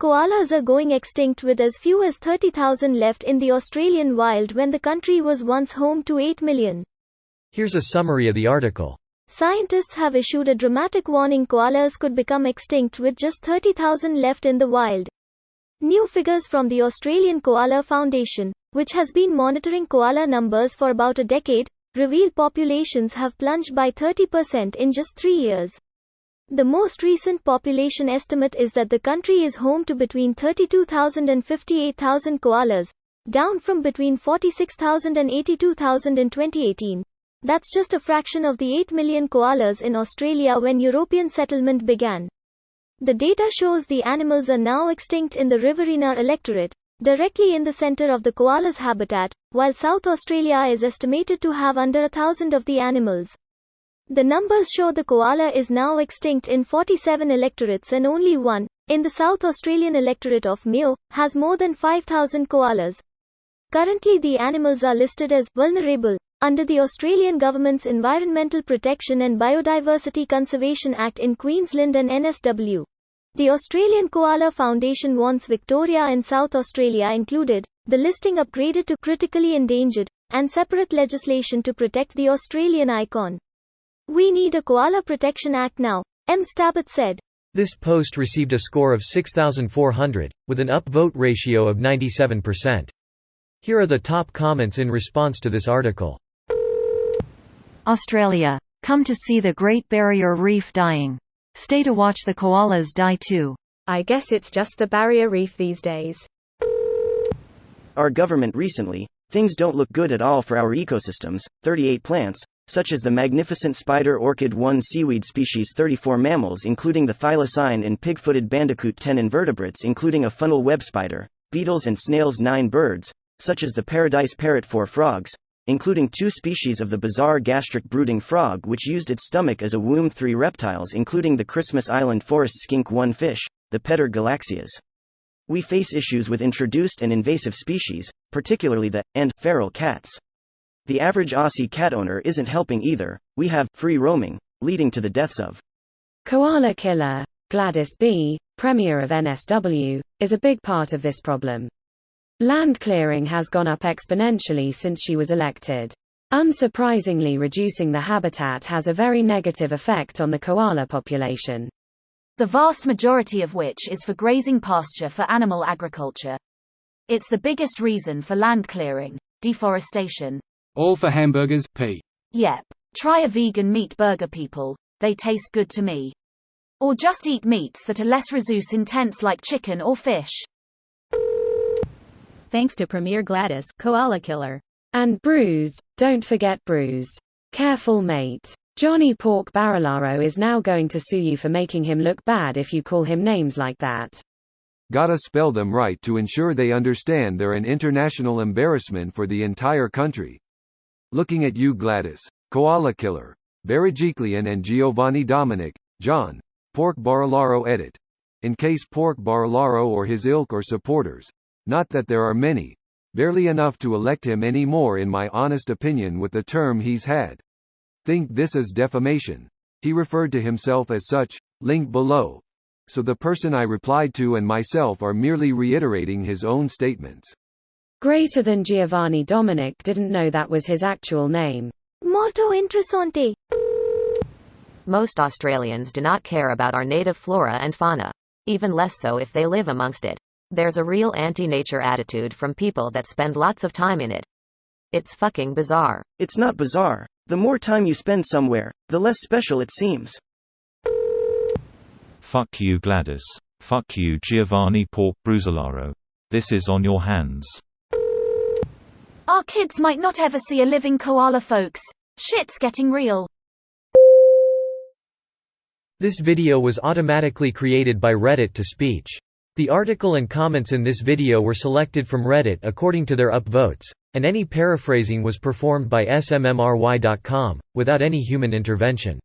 Koalas are going extinct with as few as 30,000 left in the Australian wild when the country was once home to 8 million. Here's a summary of the article. Scientists have issued a dramatic warning: koalas could become extinct with just 30,000 left in the wild. New figures from the Australian Koala Foundation, which has been monitoring koala numbers for about a decade, reveal populations have plunged by 30% in just 3 years. The most recent population estimate is that the country is home to between 32,000 and 58,000 koalas, down from between 46,000 and 82,000 in 2018. That's just a fraction of the 8 million koalas in Australia when European settlement began. The data shows the animals are now extinct in the Riverina electorate, directly in the center of the koala's habitat, while South Australia is estimated to have under 1,000 of the animals. The numbers show the koala is now extinct in 47 electorates and only one, in the South Australian electorate of Mayo, has more than 5,000 koalas. Currently the animals are listed as vulnerable under the Australian Government's Environmental Protection and Biodiversity Conservation Act in Queensland and NSW. The Australian Koala Foundation wants Victoria and South Australia included, the listing upgraded to critically endangered, and separate legislation to protect the Australian icon. "We need a Koala Protection Act now," M. Stabbett said. This post received a score of 6,400, with an upvote ratio of 97%. Here are the top comments in response to this article. Australia. Come to see the Great Barrier Reef dying. Stay to watch the koalas die too. I guess it's just the barrier reef these days. Our government recently, things don't look good at all for our ecosystems. 38 plants, such as the magnificent spider orchid 1 seaweed species, 34 mammals including the thylacine and pig-footed bandicoot, 10 invertebrates including a funnel web spider, beetles and snails, 9 birds, such as the paradise parrot, 4 frogs, including 2 species of the bizarre gastric brooding frog which used its stomach as a womb, 3 reptiles including the Christmas Island forest skink, 1 fish, the Pedar galaxias. We face issues with introduced and invasive species, particularly the feral cats. The average Aussie cat owner isn't helping either. We have free roaming, leading to the deaths of Koala killer. Gladys B., Premier of NSW, is a big part of this problem. Land clearing has gone up exponentially since she was elected. Unsurprisingly, reducing the habitat has a very negative effect on the koala population. The vast majority of which is for grazing pasture for animal agriculture. It's the biggest reason for land clearing, deforestation. All for hamburgers, P. Yep. Try a vegan meat burger, people. They taste good to me. Or just eat meats that are less resource intense like chicken or fish. Thanks to Premier Gladys, koala killer. And Bruce, don't forget Bruce. Careful, mate. Johnny Pork Barilaro is now going to sue you for making him look bad if you call him names like that. Gotta spell them right to ensure they understand they're an international embarrassment for the entire country. Looking at you, Gladys. Koala killer. Barajiklian and Giovanni Dominic, John. Pork Barilaro edit. In case Pork Barilaro or his ilk or supporters. Not that there are many. Barely enough to elect him anymore in my honest opinion with the term he's had. Think this is defamation. He referred to himself as such, link below. So the person I replied to and myself are merely reiterating his own statements. Greater than Giovanni Dominic didn't know that was his actual name. Molto interessante. Most Australians do not care about our native flora and fauna. Even less so if they live amongst it. There's a real anti-nature attitude from people that spend lots of time in it. It's fucking bizarre. It's not bizarre. The more time you spend somewhere, the less special it seems. Fuck you, Gladys. Fuck you, Giovanni Pork Bruzolaro. This is on your hands. Our kids might not ever see a living koala, folks. Shit's getting real. This video was automatically created by Reddit to speech. The article and comments in this video were selected from Reddit according to their upvotes, and any paraphrasing was performed by smmry.com, without any human intervention.